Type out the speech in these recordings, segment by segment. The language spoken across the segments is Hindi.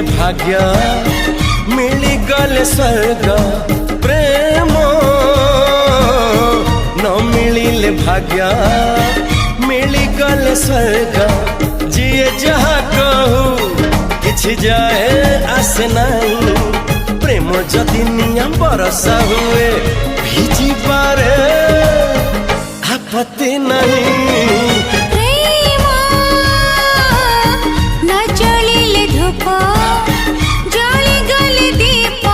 मिलिले भाग्य मिली गले स्वर्ग प्रेम न मिलिले भाग्य मिली गले स्वर्ग जिए जहाँ कहू किछि जाए आसे नहीं प्रेम जदि निया बरसा हुए भिजी पारे आपत्ति नहीं। प्रेम न जलिले धूप जली गले दीप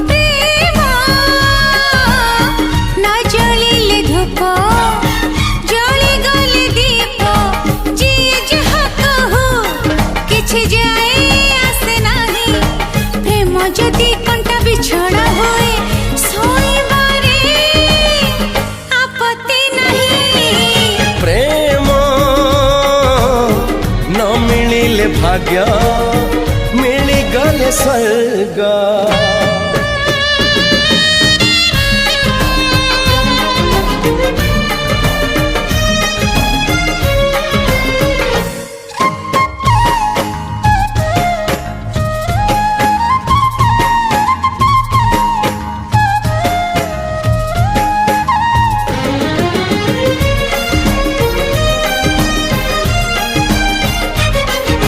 प्रेम न जलिले धूप जली गले दीप जिए जहाँ कहू किछि जाए आसे नहीं प्रेम जदि कंटा बिछड़ा हुए सोईबारे आपत्ति नहीं। प्रेम न मिलिले भाग्य मिली गले स्वर्ग।